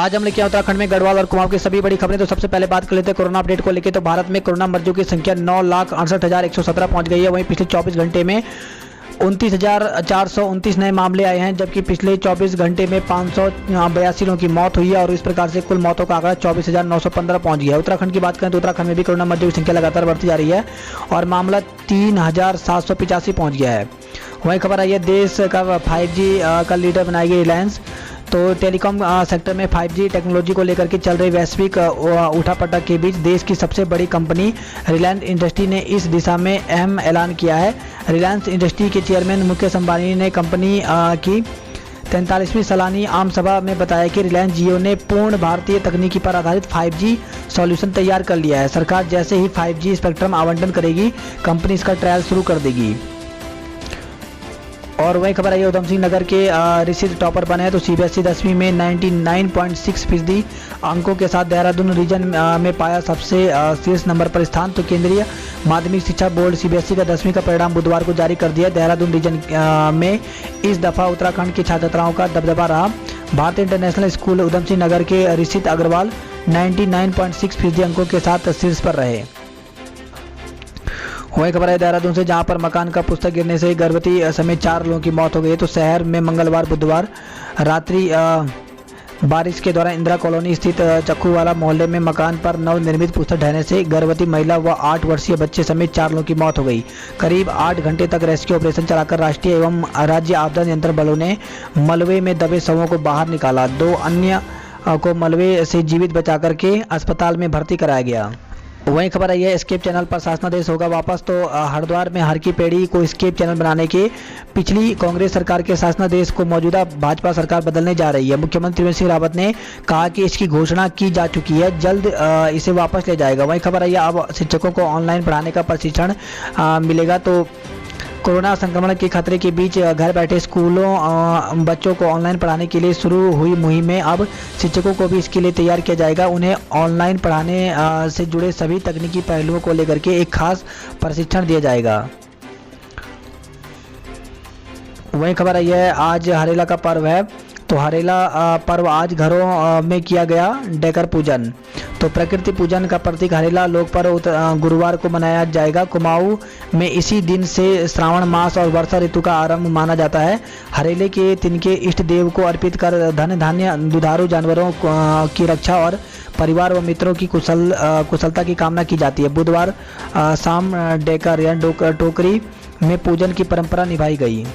आज हम लेके आए उत्तराखंड में गढ़वाल और कुमाऊं की सभी बड़ी खबरें। तो सबसे पहले बात कर लेते हैं कोरोना अपडेट को लेकर। तो भारत में कोरोना मरीजों की संख्या 9,68,117 पहुंच गई है। वहीं पिछले 24 घंटे में 29,429 नए मामले आए हैं, जबकि पिछले 24 घंटे में 582 लोगों की मौत हुई है और इस प्रकार से कुल मौतों का आंकड़ा 24,915 पहुंच गया है। उत्तराखंड की बात करें तो उत्तराखंड में भी कोरोना मरीजों की संख्या लगातार बढ़ती जा रही है और मामला 3,785 पहुंच गया है। वहीं खबर आई है देश का 5G का लीडर बनाएगी रिलायंस। तो टेलीकॉम सेक्टर में 5G टेक्नोलॉजी को लेकर के चल रही वैश्विक उठापटक के बीच देश की सबसे बड़ी कंपनी रिलायंस इंडस्ट्री ने इस दिशा में अहम ऐलान किया है। रिलायंस इंडस्ट्री के चेयरमैन मुकेश अंबानी ने कंपनी की 43वीं सालानी आम सभा में बताया कि रिलायंस जियो ने पूर्ण भारतीय तकनीकी पर आधारित 5G सॉल्यूशन तैयार कर लिया है। सरकार जैसे ही 5G स्पेक्ट्रम आवंटन करेगी, कंपनी इसका ट्रायल शुरू कर देगी। और वही खबर आई है उधम सिंह नगर के ऋषित टॉपर बने हैं। तो CBSE 10वीं में 99.6% अंकों के साथ देहरादून रीजन में पाया सबसे शीर्ष नंबर पर स्थान। तो केंद्रीय माध्यमिक शिक्षा बोर्ड CBSE का 10वीं का परिणाम बुधवार को जारी कर दिया। देहरादून रीजन में इस दफा उत्तराखंड की छात्र छात्राओं का दबदबा रहा। भारतीय इंटरनेशनल स्कूल उधम सिंह नगर के ऋषित अग्रवाल 99.6% अंकों के साथ शीर्ष पर रहे। वही खबर है देहरादून से, जहां पर मकान का पुस्तक गिरने से गर्भवती समेत 4 लोगों की मौत हो गई। तो शहर में मंगलवार बुधवार रात्रि बारिश के दौरान इंदिरा कॉलोनी स्थित चक्कूवाला मोहल्ले में मकान पर नवनिर्मित पुस्तक ढहने से गर्भवती महिला व 8 वर्षीय बच्चे समेत 4 लोगों की मौत हो गई। करीब 8 घंटे तक रेस्क्यू ऑपरेशन चलाकर राष्ट्रीय एवं राज्य आपदा नियंत्रण बलों ने मलबे में दबे शवों को बाहर निकाला। 2 अन्य को मलबे से जीवित बचा करके अस्पताल में भर्ती कराया गया। वहीं खबर आई है एस्केप चैनल पर शासनादेश होगा वापस। तो हरिद्वार में हर की पेड़ी को एस्केप चैनल बनाने के पिछली कांग्रेस सरकार के शासनादेश को मौजूदा भाजपा सरकार बदलने जा रही है। मुख्यमंत्री त्रिवेंद्र सिंह रावत ने कहा कि इसकी घोषणा की जा चुकी है, जल्द इसे वापस ले जाएगा। वहीं खबर आई है अब शिक्षकों को ऑनलाइन पढ़ाने का प्रशिक्षण मिलेगा। तो कोरोना संक्रमण के खतरे के बीच घर बैठे स्कूलों बच्चों को ऑनलाइन पढ़ाने के लिए शुरू हुई मुहिम में अब शिक्षकों को भी इसके लिए तैयार किया जाएगा। उन्हें ऑनलाइन पढ़ाने से जुड़े सभी तकनीकी पहलुओं को लेकर के एक खास प्रशिक्षण दिया जाएगा। वहीं खबर आई है आज हरेला का पर्व है। तो हरेला पर्व आज घरों में किया गया डेकर पूजन। तो प्रकृति पूजन का प्रतीक हरेला लोक पर्व गुरुवार को मनाया जाएगा। कुमाऊं में इसी दिन से श्रावण मास और वर्षा ऋतु का आरंभ माना जाता है। हरेले के तिनके इष्ट देव को अर्पित कर धन धान्य दुधारू जानवरों की रक्षा और परिवार व मित्रों की कुशलता की कामना की जाती है। बुधवार शाम डेकर या टोकरी में पूजन की परंपरा निभाई गई।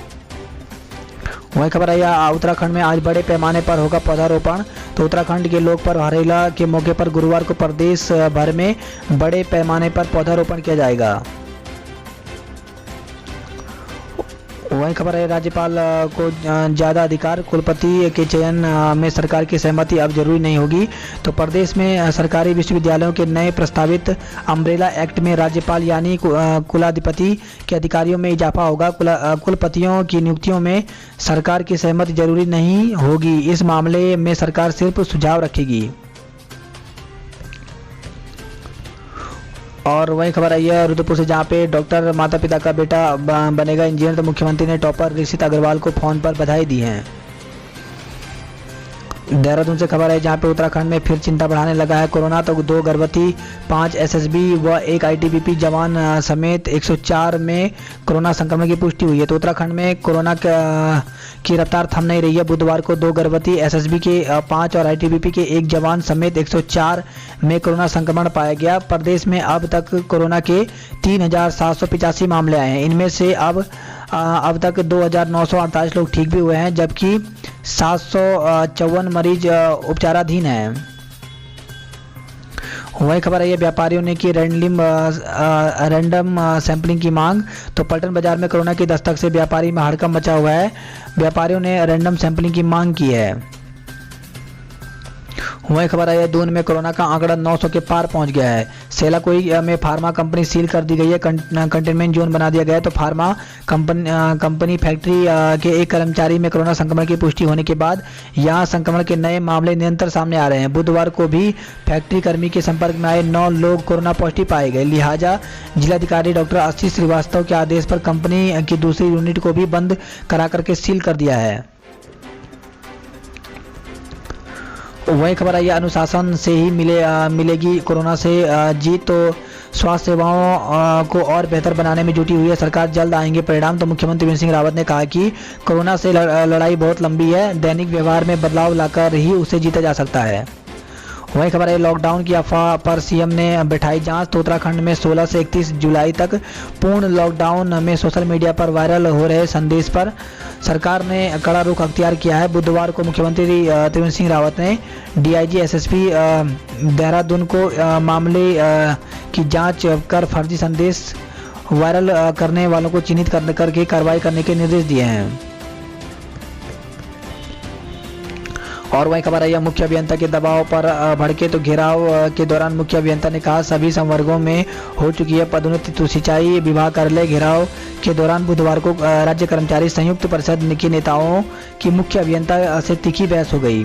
वही खबर आई उत्तराखंड में आज बड़े पैमाने पर होगा पौधारोपण। तो उत्तराखंड के लोक पर्व हरेला के मौके पर गुरुवार को प्रदेश भर में बड़े पैमाने पर पौधारोपण किया जाएगा। वही खबर है राज्यपाल को ज़्यादा अधिकार, कुलपति के चयन में सरकार की सहमति अब जरूरी नहीं होगी। तो प्रदेश में सरकारी विश्वविद्यालयों के नए प्रस्तावित अम्ब्रेला एक्ट में राज्यपाल यानी कुलाधिपति के अधिकारियों में इजाफा होगा। कुलपतियों की नियुक्तियों में सरकार की सहमति जरूरी नहीं होगी। इस मामले में सरकार सिर्फ सुझाव रखेगी। और वही खबर आई है रुद्रपुर से, जहाँ पे डॉक्टर माता पिता का बेटा बनेगा इंजीनियर। तो मुख्यमंत्री ने टॉपर ऋषित अग्रवाल को फोन पर बधाई दी है। देहरादून से खबर है, जहाँ पे उत्तराखंड में फिर चिंता बढ़ाने लगा है कोरोना। तो 2 गर्भवती, 5 SSB व 1 ITBP जवान समेत 104 में कोरोना संक्रमण की पुष्टि हुई है। तो उत्तराखंड में कोरोना की रफ्तार थम नहीं रही है। बुधवार को 2 गर्भवती, SSB के 5 और ITBP के 1 जवान समेत 104 में कोरोना संक्रमण पाया गया। प्रदेश में अब तक कोरोना के 3,785 मामले आए हैं। इनमें से अब तक 2,948 लोग ठीक भी हुए हैं, जबकि 754 मरीज उपचाराधीन हैं। वही खबर है व्यापारियों ने की रैंडम सैंपलिंग की मांग। तो पलटन बाजार में कोरोना की दस्तक से व्यापारी में हड़कंप मचा हुआ है। व्यापारियों ने रैंडम सैंपलिंग की मांग की है। वही खबर आई है दून में कोरोना का आंकड़ा 900 के पार पहुंच गया है। सेलाकोई में फार्मा कंपनी सील कर दी गई है, कंटेनमेंट जोन बना दिया गया है। तो फार्मा कंपनी फैक्ट्री के एक कर्मचारी में कोरोना संक्रमण की पुष्टि होने के बाद यहां संक्रमण के नए मामले निरंतर सामने आ रहे हैं। बुधवार को भी फैक्ट्री कर्मी के संपर्क में आए 9 लोग कोरोना पॉजिटिव पाए गए। लिहाजा जिलाधिकारी डॉक्टर आशीष श्रीवास्तव के आदेश पर कंपनी की दूसरी यूनिट को भी बंद करा करके सील कर दिया है। वही खबर आई है, अनुशासन से ही मिलेगी कोरोना से जीत, तो स्वास्थ्य सेवाओं को और बेहतर बनाने में जुटी हुई है सरकार, जल्द आएंगे परिणाम। तो मुख्यमंत्री त्रिवेंद्र सिंह रावत ने कहा कि कोरोना से लड़ाई बहुत लंबी है, दैनिक व्यवहार में बदलाव लाकर ही उसे जीता जा सकता है। वही खबर है, लॉकडाउन की अफवाह पर सीएम ने बैठाई जांच, तो उत्तराखंड में 16 से 31 जुलाई तक पूर्ण लॉकडाउन में सोशल मीडिया पर वायरल हो रहे संदेश पर सरकार ने कड़ा रुख अख्तियार किया है। बुधवार को मुख्यमंत्री त्रिवेंद्र सिंह रावत ने डीआईजी एसएसपी देहरादून को मामले की जांच कर फर्जी संदेश वायरल करने वालों को चिन्हित करके कार्रवाई करने के निर्देश दिए हैं। और वही खबर है, मुख्य अभियंता के दबाव पर भड़के, तो घेराव के दौरान मुख्य अभियंता ने कहा सभी संवर्गों में हो चुकी है पदोन्नति, तो सिंचाई विभाग कार्यालय घेराव के दौरान बुधवार को राज्य कर्मचारी संयुक्त परिषद के नेताओं की मुख्य अभियंता से तीखी बहस हो गई।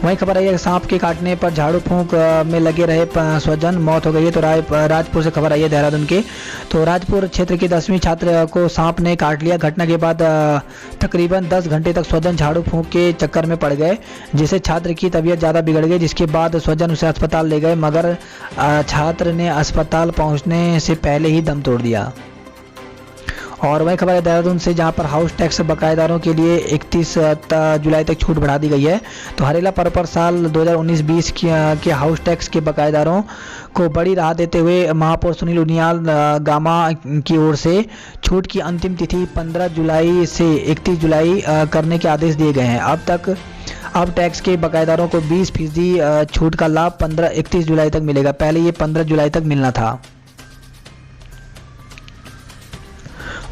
वहीं खबर है, सांप के काटने पर झाड़ू फूंक में लगे रहे स्वजन, मौत हो गई है। तो राजपुर से खबर आई है देहरादून के, तो राजपुर क्षेत्र के 10वीं छात्र को सांप ने काट लिया। घटना के बाद तकरीबन 10 घंटे तक स्वजन झाड़ू फूंक के चक्कर में पड़ गए, जिससे छात्र की तबीयत ज़्यादा बिगड़ गई, जिसके बाद स्वजन उसे अस्पताल ले गए, मगर छात्र ने अस्पताल पहुंचने से पहले ही दम तोड़ दिया। और वही खबर है देहरादून से, जहां पर हाउस टैक्स बकायेदारों के लिए 31 जुलाई तक छूट बढ़ा दी गई है। तो हरेला पर्व पर साल 2019-20 के हाउस टैक्स के बकायेदारों को बड़ी राहत देते हुए महापौर सुनील उनियाल गामा की ओर से छूट की अंतिम तिथि 15 जुलाई से 31 जुलाई करने के आदेश दिए गए हैं। अब टैक्स के बकायेदारों को 20% छूट का लाभ 31 जुलाई तक मिलेगा, पहले ये 15 जुलाई तक मिलना था।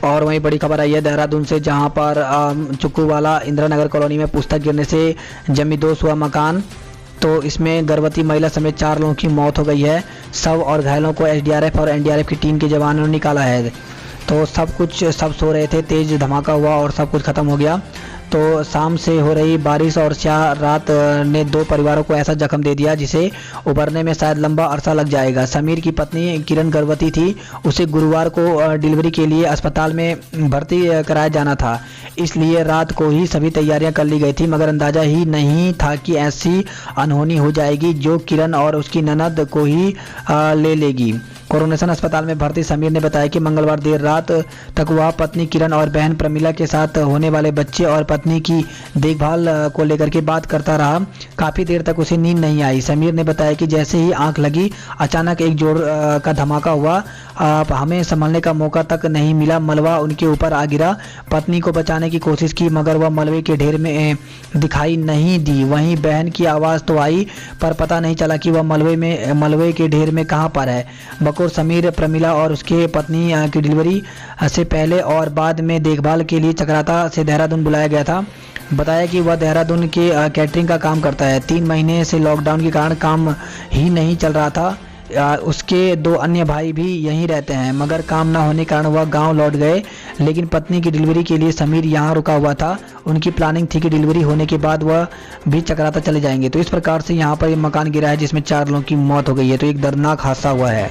और वहीं बड़ी खबर आई है देहरादून से, जहां पर चुक्कूवाला इंदिरा नगर कॉलोनी में पुस्तक गिरने से जमींदोज हुआ मकान, तो इसमें गर्भवती महिला समेत 4 लोगों की मौत हो गई है। शव और घायलों को एसडीआरएफ और एनडीआरएफ की टीम के जवानों ने निकाला है। तो सब सो रहे थे, तेज धमाका हुआ और सब कुछ खत्म हो गया। तो शाम से हो रही बारिश और स्याह रात ने 2 परिवारों को ऐसा जख्म दे दिया जिसे उबरने में शायद लंबा अरसा लग जाएगा। समीर की पत्नी किरण गर्भवती थी, उसे गुरुवार को डिलीवरी के लिए अस्पताल में भर्ती कराया जाना था, इसलिए रात को ही सभी तैयारियां कर ली गई थी, मगर अंदाजा ही नहीं था कि ऐसी अनहोनी हो जाएगी जो किरण और उसकी ननद को ही ले लेगी। कोरोनेशन अस्पताल में भर्ती समीर ने बताया कि मंगलवार देर रात तक वह पत्नी किरण और बहन प्रमिला के साथ होने वाले बच्चे और पत्नी की देखभाल को लेकर के बात करता रहा। काफ़ी देर तक उसे नींद नहीं आई। समीर ने बताया कि जैसे ही आंख लगी अचानक एक जोर का धमाका हुआ, हमें संभलने का मौका तक नहीं मिला, मलबा उनके ऊपर आ गिरा। पत्नी को बचाने की कोशिश की मगर वह मलबे के ढेर में दिखाई नहीं दी। वहीं बहन की आवाज़ तो आई पर पता नहीं चला कि वह मलबे के ढेर में कहां पर है। बकौर समीर, प्रमिला और उसके पत्नी की डिलीवरी से पहले और बाद में देखभाल के लिए चक्राता से देहरादून बुलाया गया था। बताया कि वह देहरादून के कैटरिंग का काम करता है। 3 महीने से लॉकडाउन के कारण काम ही नहीं चल रहा था। उसके 2 अन्य भाई भी यहीं रहते हैं, मगर काम न होने के कारण वह गांव लौट गए। लेकिन पत्नी की डिलीवरी के लिए समीर यहां रुका हुआ था। उनकी प्लानिंग थी कि डिलीवरी होने के बाद वह भी चक्राता चले जाएंगे। तो इस प्रकार से यहां पर ये मकान गिरा है जिसमें 4 लोगों की मौत हो गई है। तो एक दर्दनाक हादसा हुआ है।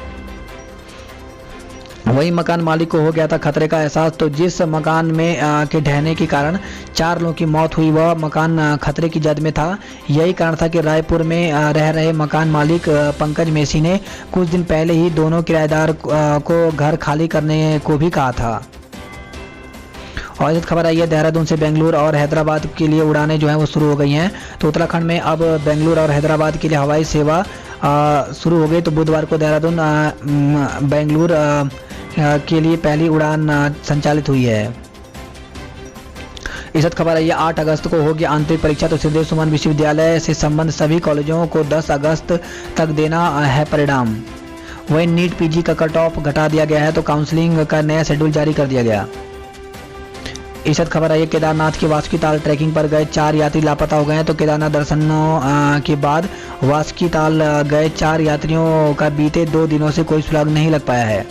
वही मकान मालिक को हो गया था खतरे का एहसास। तो जिस मकान में के ढहने के कारण 4 लोगों की मौत हुई, वह मकान खतरे की जद में था। यही कारण था कि रायपुर में रह रहे मकान मालिक पंकज मेसी ने कुछ दिन पहले ही दोनों किराएदार को घर खाली करने को भी कहा था। और इस खबर आई है देहरादून से, बेंगलुरु और हैदराबाद के लिए उड़ानें जो हैं वो शुरू हो गई हैं। तो उत्तराखंड में अब बेंगलुरु और हैदराबाद के लिए हवाई सेवा शुरू हो गई। तो बुधवार को देहरादून बेंगलुरु के लिए पहली उड़ान संचालित हुई है। इस खबर आई है 8 अगस्त को होगी आंतरिक परीक्षा। तो श्रीदेव सुमन विश्वविद्यालय से संबंध सभी कॉलेजों को 10 अगस्त तक देना है परिणाम। वहीं नीट पीजी का कट ऑफ घटा दिया गया है। तो काउंसलिंग का नया शेड्यूल जारी कर दिया गया। इस खबर आई है केदारनाथ के वासुकी ताल ट्रैकिंग पर गए 4 यात्री लापता हो गए हैं। तो केदारनाथ दर्शनों के बाद वासुकी ताल गए 4 यात्रियों का बीते 2 दिनों से कोई सुराग नहीं लग पाया है।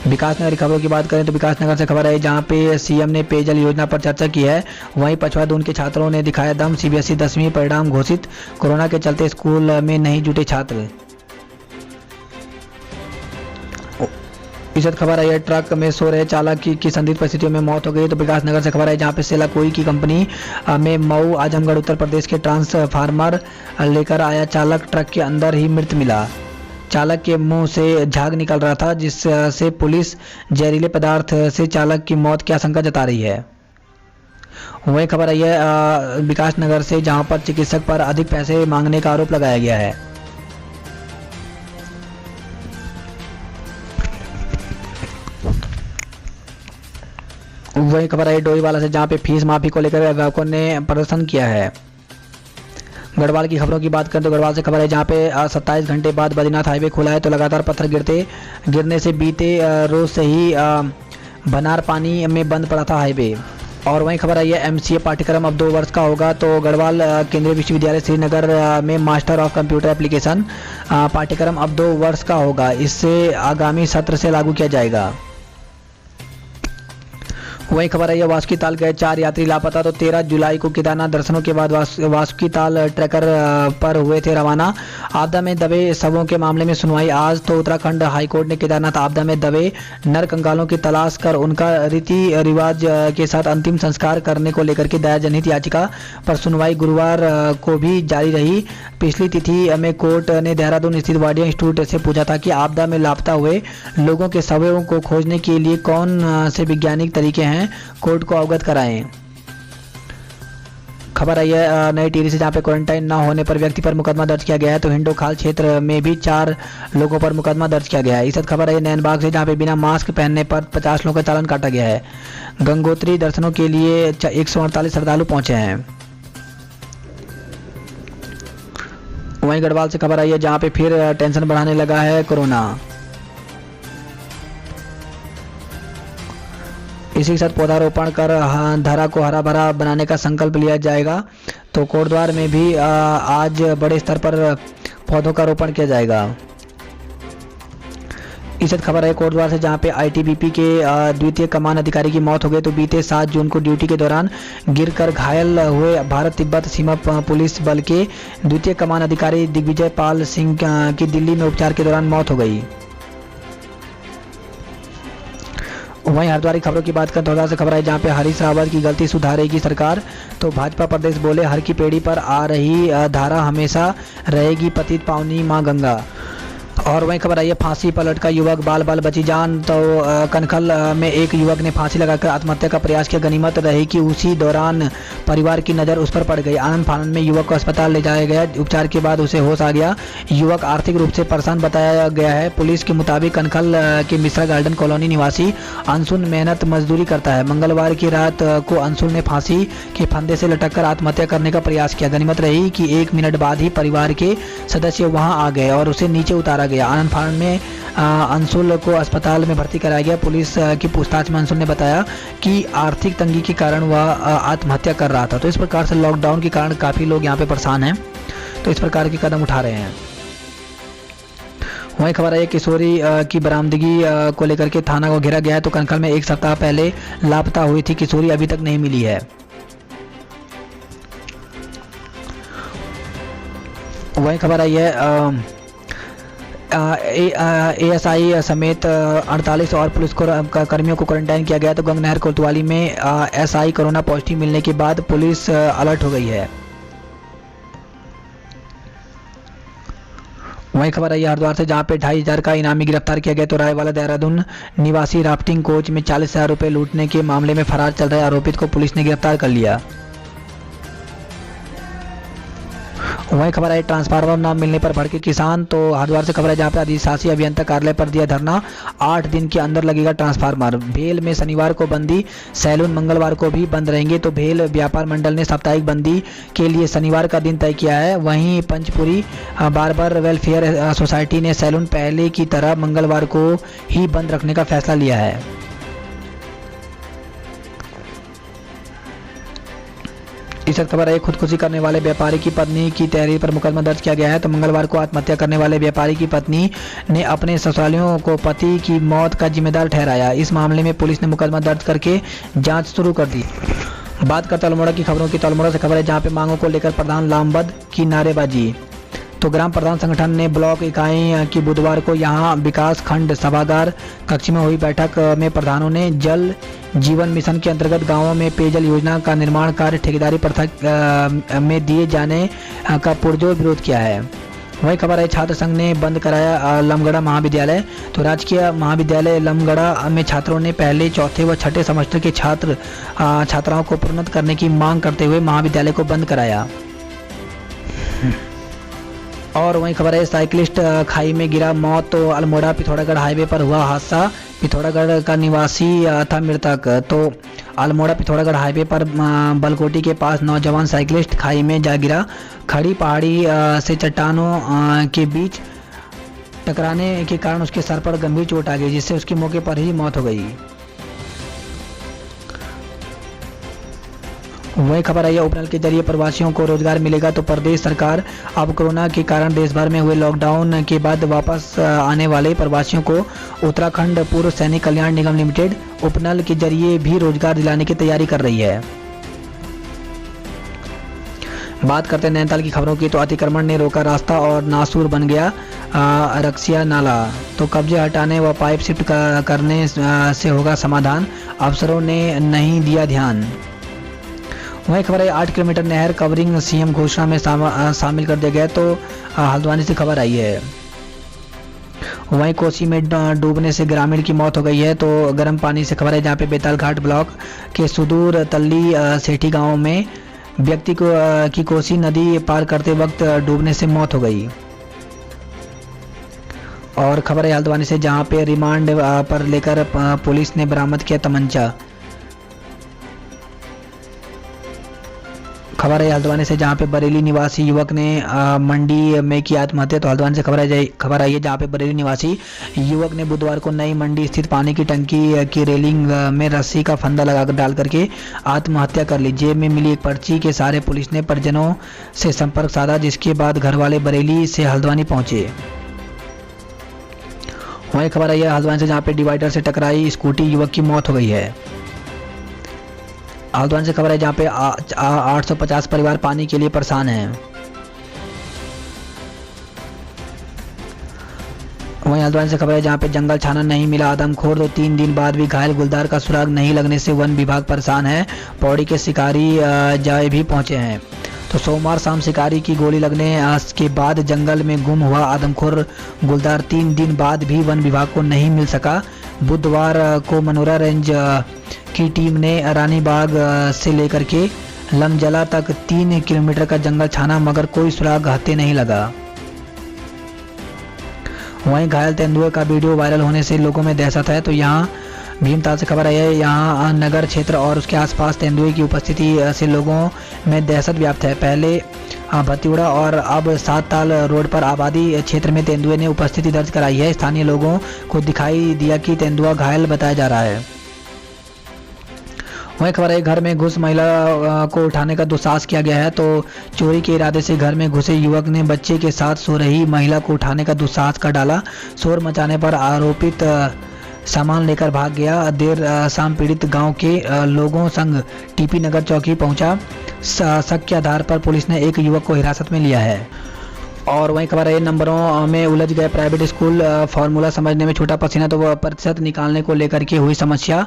विकासनगर खबरों की बात करें तो विकासनगर से खबर है जहां पे सीएम ने पेयजल योजना पर चर्चा की है। वहीं पछवादून के छात्रों ने दिखाया दम। सीबीएसई 10वीं परिणाम घोषित, कोरोना के चलते स्कूल में नहीं जुटे छात्र। इज्जत खबर है, ट्रक में सो रहे चालक की संदिग्ध परिस्थितियों में मौत हो गई। तो विकास नगर से खबर है, जहां पे सेलाकोई की कंपनी में मऊ आजमगढ़ उत्तर प्रदेश के ट्रांसफार्मर लेकर आया चालक ट्रक के अंदर ही मृत मिला। चालक के मुंह से झाग निकल रहा था, जिससे पुलिस जहरीले पदार्थ से चालक की मौत की आशंका जता रही है। वही खबर आई है विकास नगर से, जहां पर चिकित्सक पर अधिक पैसे मांगने का आरोप लगाया गया है। वही खबर आई डोईवाला से, जहां पे फीस माफी को लेकर अभिभावकों ने प्रदर्शन किया है। गढ़वाल की खबरों की बात करें तो गढ़वाल से खबर है, जहां पे 27 घंटे बाद बद्रीनाथ हाईवे खुला है। तो लगातार पत्थर गिरने से बीते रोज से ही भनार पानी में बंद पड़ा था हाईवे। और वहीं खबर आई है एमसीए पाठ्यक्रम अब 2 वर्ष का होगा। तो गढ़वाल केंद्रीय विश्वविद्यालय श्रीनगर में मास्टर ऑफ कंप्यूटर एप्लीकेशन पाठ्यक्रम अब 2 वर्ष का होगा। इससे आगामी सत्र से लागू किया जाएगा। वही खबर है, वासुकीताल गए 4 यात्री लापता। तो 13 जुलाई को केदारनाथ दर्शनों के बाद वासुकीताल ट्रैकर पर हुए थे रवाना। आपदा में दबे शवों के मामले में सुनवाई आज। तो उत्तराखंड हाईकोर्ट ने केदारनाथ आपदा में दबे नर कंकालों की तलाश कर उनका रीति रिवाज के साथ अंतिम संस्कार करने को लेकर के दायर जनहित याचिका पर सुनवाई गुरुवार को भी जारी रही। पिछली तिथि में कोर्ट ने देहरादून स्थित वाडिया इंस्टीट्यूट से पूछा था कि आपदा में लापता हुए लोगों के शवों को खोजने के लिए कौन से वैज्ञानिक तरीके हैं, कोर्ट को अवगत कराएं। खबर आई है नई टिहरी से, जहां पे क्वारंटाइन न होने पर व्यक्ति पर मुकदमा दर्ज किया गया है। तो हिंडो खाल क्षेत्र में भी 4 लोगों पर मुकदमा दर्ज किया गया है। इस खबर है नैनबाग से, जहां पे बिना मास्क पहनने पर 50 लोगों का चालान काटा गया है। गंगोत्री दर्शनों के लिए 148 श्रद्धालु पहुंचे हैं। वहीं गढ़वाल से खबर आई है, जहां पे फिर टेंशन बढ़ाने लगा है कोरोना। इसी के साथ पौधारोपण कर धरा को हरा भरा बनाने का संकल्प लिया जाएगा। तो कोटद्वार में भी आज बड़े स्तर पर पौधों का रोपण किया जाएगा। इस खबर है कोटद्वार से, जहां पे आईटीबीपी के द्वितीय कमान अधिकारी की मौत हो गई। तो बीते 7 जून को ड्यूटी के दौरान गिरकर घायल हुए भारत तिब्बत सीमा पुलिस बल के द्वितीय कमान अधिकारी दिग्विजय पाल सिंह की दिल्ली में उपचार के दौरान मौत हो गई। वहीं हरिद्वार की खबरों की बात करें तो हरिद्वार से खबर है, जहां पे हरीश रावत की गलती सुधारेगी सरकार। तो भाजपा प्रदेश बोले, हर की पेड़ी पर आ रही धारा हमेशा रहेगी पतित पावनी मां गंगा। और वहीं खबर आई है फांसी पर लटका युवक बाल बाल बची जान। तो कनखल में एक युवक ने फांसी लगाकर आत्महत्या का प्रयास किया। गनीमत रही कि उसी दौरान परिवार की नज़र उस पर पड़ गई। आनंद फानंद में युवक को अस्पताल ले जाया गया। उपचार के बाद उसे होश आ गया। युवक आर्थिक रूप से परेशान बताया गया है। पुलिस के मुताबिक कनखल के मिश्रा गार्डन कॉलोनी निवासी अंशुल मेहनत मजदूरी करता है। मंगलवार की रात को अंशुल ने फांसी के फंदे से लटककर आत्महत्या करने का प्रयास किया। गनीमत रही कि 1 मिनट बाद ही परिवार के सदस्य वहां आ गए और उसे नीचे उतारा गया। आनंद फानंद में अंशुल को अस्पताल में भर्ती कराया गया। पुलिस की पूछताछ में अंशुल ने बताया कि आर्थिक तंगी के कारण वह आत्महत्या कर रहा था। तो इस प्रकार से लॉकडाउन के कारण काफ़ी लोग यहाँ पे परेशान हैं, तो इस प्रकार के कदम उठा रहे हैं। वहीं खबर है किशोरी की बरामदगी को लेकर के थाना को घेरा गया है। तो कनखल में 1 सप्ताह पहले लापता हुई थी किशोरी, अभी तक नहीं मिली है। वहीं खबर आई है एएसआई समेत 48 और पुलिस कर्मियों को क्वारंटाइन किया गया। तो गंगनहर कोतवाली में एसआई कोरोना पॉजिटिव मिलने के बाद पुलिस अलर्ट हो गई है। वहीं खबर आई हरिद्वार से, जहां पे 2500 का इनामी गिरफ्तार किया गया। तो रायवाला देहरादून निवासी राफ्टिंग कोच में 40,000 रुपये लूटने के मामले में फरार चल रहे आरोपित को पुलिस ने गिरफ्तार कर लिया। वहीं खबर आई ट्रांसफार्मर न मिलने पर भड़के किसान। तो हरिद्वार से खबर है, जहां पर अधिशासी अभियंता कार्यालय पर दिया धरना। 8 दिन के अंदर लगेगा ट्रांसफार्मर। भेल में शनिवार को बंदी, सैलून मंगलवार को भी बंद रहेंगे। तो भेल व्यापार मंडल ने साप्ताहिक बंदी के लिए शनिवार का दिन तय किया है। वहीं पंचपुरी बार्बर वेलफेयर सोसाइटी ने सैलून पहले की तरह मंगलवार को ही बंद रखने का फैसला लिया है। इस खबर है खुदकुशी करने वाले व्यापारी की पत्नी की तहरीर पर मुकदमा दर्ज किया गया है। तो मंगलवार को आत्महत्या करने वाले व्यापारी की पत्नी ने अपने ससुरालियों को पति की मौत का जिम्मेदार ठहराया। इस मामले में पुलिस ने मुकदमा दर्ज करके जांच शुरू कर दी। बात करते अल्मोड़ा की खबरों की। तो अल्मोड़ा से खबर है, जहां पे मांगों को लेकर प्रधान लामबद की नारेबाजी। तो ग्राम प्रधान संगठन ने ब्लॉक इकाई की बुधवार को यहां विकास खंड सभागार कक्ष में हुई बैठक में प्रधानों ने जल जीवन मिशन के अंतर्गत गांवों में पेयजल योजना का निर्माण कार्य ठेकेदारी प्रथा में दिए जाने का पुरजोर विरोध किया है। वही खबर है, छात्र संघ ने बंद कराया लमगड़ा महाविद्यालय। तो राजकीय महाविद्यालय लमगड़ा में छात्रों ने पहले, चौथे व छठे सेमेस्टर के छात्राओं को प्रोन्नत करने की मांग करते हुए महाविद्यालय को बंद कराया। और वही खबर है, साइकिलिस्ट खाई में गिरा, मौत। तो अल्मोड़ा पिथौरागढ़ हाईवे पर हुआ हादसा, पिथौरागढ़ का निवासी था मृतक। तो अल्मोड़ा पिथौरागढ़ हाईवे पर बलकोटी के पास नौजवान साइकिलिस्ट खाई में जा गिरा। खड़ी पहाड़ी से चट्टानों के बीच टकराने के कारण उसके सर पर गंभीर चोट आ गई, जिससे उसकी मौके पर ही मौत हो गई। वही खबर आई है, उपनल के जरिए प्रवासियों को रोजगार मिलेगा। तो प्रदेश सरकार अब कोरोना के कारण देश भर में हुए लॉकडाउन के बाद वापस आने वाले प्रवासियों को उत्तराखंड पूर्व सैनिक कल्याण निगम लिमिटेड उपनल के जरिए भी रोजगार दिलाने की तैयारी कर रही है। बात करते हैं नैनीताल की खबरों की। तो अतिक्रमण ने रोका रास्ता और नासूर बन गया रक्सिया नाला। तो कब्जे हटाने व पाइप शिफ्ट करने से होगा समाधान, अफसरों ने नहीं दिया ध्यान। वही खबर है, 8 किलोमीटर नहर कवरिंग सीएम घोषणा में शामिल कर दिया गया। तो हल्द्वानी से खबर आई है। वहीं कोसी में डूबने से ग्रामीण की मौत हो गई है। तो गर्म पानी से खबर है, जहाँ पे बेताल घाट ब्लॉक के सुदूर तल्ली सेठी गांव में व्यक्ति की कोसी नदी पार करते वक्त डूबने से मौत हो गई। और खबर है हल्द्वानी से, जहाँ पे रिमांड पर लेकर पुलिस ने बरामद किया तमंचा। खबर है हल्द्वानी से, जहाँ पे बरेली निवासी युवक ने मंडी में की आत्महत्या। तो हल्द्वानी से खबर आई है, जहाँ पे बरेली निवासी युवक ने बुधवार को नई मंडी स्थित पानी की टंकी की रेलिंग में रस्सी का फंदा लगाकर डाल करके आत्महत्या कर ली। जेब में मिली एक पर्ची के सहारे पुलिस ने परिजनों से संपर्क साधा, जिसके बाद घर वाले बरेली से हल्द्वानी पहुंचे। वही खबर आई है हल्द्वानी से, जहाँ पे डिवाइडर से टकराई स्कूटी, युवक की मौत हो गई है। हल्द्वानी से खबर है, जहाँ पे 850 परिवार पानी के लिए परेशान हैं। वहीं हल्द्वानी से खबर है, जहाँ पे जंगल छाना नहीं मिला आदमखोर। तो 3 दिन बाद भी घायल गुलदार का सुराग नहीं लगने से वन विभाग परेशान है। पौड़ी के शिकारी जाए भी पहुंचे हैं। तो सोमवार शाम शिकारी की गोली लगने के बाद जंगल में गुम हुआ आदमखोर गुलदार 3 दिन बाद भी वन विभाग को नहीं मिल सका। बुधवार को मनोरा रेंज की टीम ने रानीबाग से लेकर के लमजला तक 3 किलोमीटर का जंगल छाना, मगर कोई सुराग हाथे नहीं लगा। वहीं घायल तेंदुए का वीडियो वायरल होने से लोगों में दहशत है। तो यहाँ भीमताल से खबर आई है, यहाँ नगर क्षेत्र और उसके आसपास तेंदुए की उपस्थिति से लोगों में दहशत व्याप्त है। पहले भतीड़ा और अब 7 ताल रोड पर आबादी क्षेत्र में तेंदुए ने उपस्थिति दर्ज कराई है। स्थानीय लोगों को दिखाई दिया कि तेंदुआ घायल बताया जा रहा है। वही खबर है, घर में घुस महिला को उठाने का दुस्साहस किया गया है। तो चोरी के इरादे से घर में घुसे युवक ने बच्चे के साथ सो रही महिला को उठाने का दुस्साहस कर डाला। शोर मचाने पर आरोपित सामान लेकर भाग गया। देर शाम पीड़ित गांव के लोगों संग टीपी नगर चौकी पहुंचा। शक के आधार पर पुलिस ने एक युवक को हिरासत में लिया है। और वहीं खबर है, नंबरों में उलझ गए प्राइवेट स्कूल, फार्मूला समझने में छूटा पसीना। तो वह प्रतिशत निकालने को लेकर के हुई समस्या,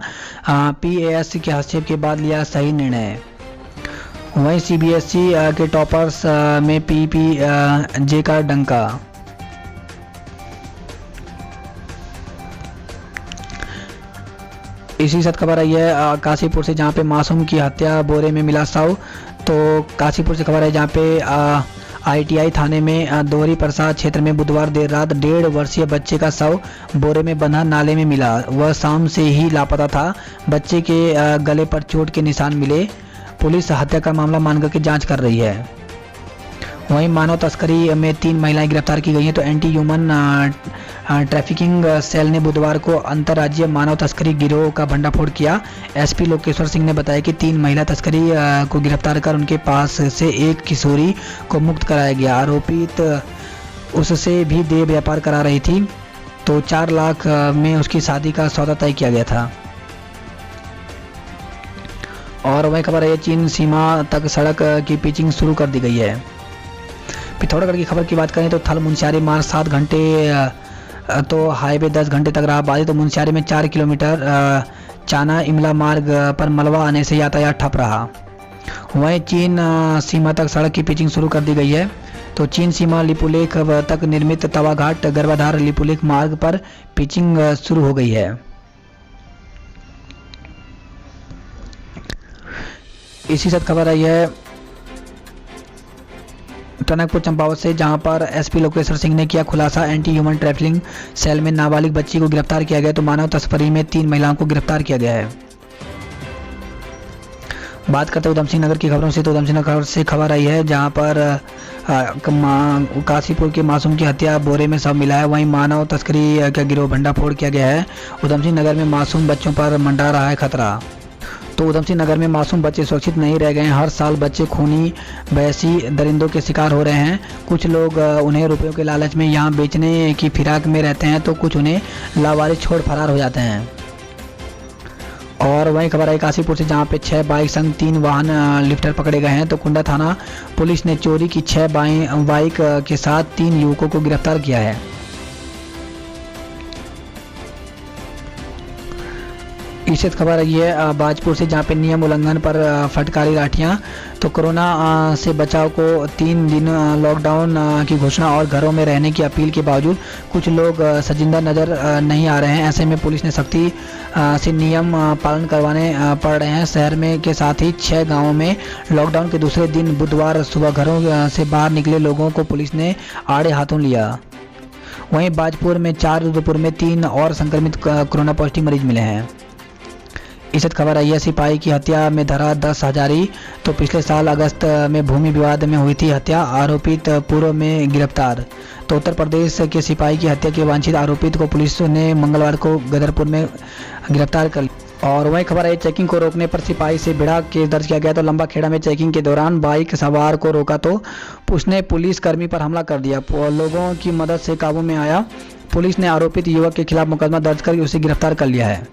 PAS के हस्तक्षेप के बाद लिया सही निर्णय। वहीं CBSE के टॉपर्स में PPJ का डंका। इसी साथ खबर आई है काशीपुर से, जहाँ पे मासूम की हत्या, बोरे में मिला शव। तो काशीपुर से खबर है, जहाँ पे ITI थाने में दोहरी प्रसाद क्षेत्र में बुधवार देर रात 1.5 वर्षीय बच्चे का शव बोरे में बंधा नाले में मिला। वह शाम से ही लापता था। बच्चे के गले पर चोट के निशान मिले। पुलिस हत्या का मामला मानकर के जांच कर रही है। वहीं मानव तस्करी में 3 महिलाएं गिरफ्तार की गई हैं। तो एंटी ह्यूमन ट्रैफिकिंग सेल ने बुधवार को अंतर्राज्यीय मानव तस्करी गिरोह का भंडाफोड़ किया। SP लोकेश्वर सिंह ने बताया कि 3 महिला तस्करी को गिरफ्तार कर उनके पास से एक किशोरी को मुक्त कराया गया। आरोपित उससे भी देह व्यापार करा रही थी। तो 4 लाख में उसकी शादी का सौदा तय किया गया था। और वही खबर है, चीन सीमा तक सड़क की पिचिंग शुरू कर दी गई है। पिथौरागढ़ की खबर की बात करें तो थल मुनस्यारी मार्ग 7 घंटे तो हाईवे 10 घंटे तक रहा बाधित। तो मुनस्यारी में 4 किलोमीटर चाना इमला मार्ग पर मलबा आने से यातायात ठप रहा। वहीं चीन सीमा तक सड़क की पिचिंग शुरू कर दी गई है। तो चीन सीमा लिपुलेख तक निर्मित तवाघाट गर्भाधार लिपुलेख मार्ग पर पिचिंग शुरू हो गई है। इसी साथ खबर आई है टनकपुर चंपावत से, जहां पर एसपी लोकेश्वर सिंह ने किया खुलासा। एंटी ह्यूमन ट्रैफिकिंग सेल में नाबालिग बच्ची को गिरफ्तार किया गया। तो मानव तस्करी में 3 महिलाओं को गिरफ्तार किया गया है। बात करते हैं उधमसिंह नगर की खबरों से। तो उधमसिंह नगर से खबर आई है जहां पर काशीपुर के मासूम की हत्या बोरे में शव मिला है। वहीं मानव तस्करी का गिरोह भंडाफोड़ किया गया है। उधमसिंह नगर में मासूम बच्चों पर मंडरा रहा है खतरा। तो उधमसिंह नगर में मासूम बच्चे सुरक्षित नहीं रह गए हैं। हर साल बच्चे खूनी वैसी दरिंदों के शिकार हो रहे हैं। कुछ लोग उन्हें रुपयों के लालच में यहाँ बेचने की फिराक में रहते हैं, तो कुछ उन्हें लावारिस छोड़ फरार हो जाते हैं। और वहीं खबर आई काशीपुर से, जहाँ पे 6 बाइक संग 3 वाहन लिफ्टर पकड़े गए हैं। तो कुंडा थाना पुलिस ने चोरी की 6 बाइक के साथ 3 युवकों को गिरफ्तार किया है। इसी खबर आई है बाजपुर से, जहाँ पे नियम उल्लंघन पर फटकारी लाठियाँ। तो कोरोना से बचाव को 3 दिन लॉकडाउन की घोषणा और घरों में रहने की अपील के बावजूद कुछ लोग सजिंदा नज़र नहीं आ रहे हैं। ऐसे में पुलिस ने सख्ती से नियम पालन करवाने पड़ रहे हैं। शहर में के साथ ही 6 गाँवों में लॉकडाउन के दूसरे दिन बुधवार सुबह घरों से बाहर निकले लोगों को पुलिस ने आड़े हाथों लिया। वहीं बाजपुर में 4, रुद्रपुर में 3 और संक्रमित कोरोना पॉजिटिव मरीज मिले हैं। इस खबर आई है सिपाही की हत्या में धरा 10 हजारी। तो पिछले साल अगस्त में भूमि विवाद में हुई थी हत्या। आरोपित पूर्व में गिरफ्तार। तो उत्तर प्रदेश के सिपाही की हत्या के वांछित आरोपित को पुलिस ने मंगलवार को गदरपुर में गिरफ्तार कर लिया। और वहीं खबर आई चेकिंग को रोकने पर सिपाही से भिड़ा केस दर्ज किया गया। तो लंबा खेड़ा में चेकिंग के दौरान बाइक सवार को रोका तो उसने पुलिस कर्मी पर हमला कर दिया। लोगों की मदद से काबू में आया। पुलिस ने आरोपित युवक के खिलाफ मुकदमा दर्ज कर उसे गिरफ्तार कर लिया है।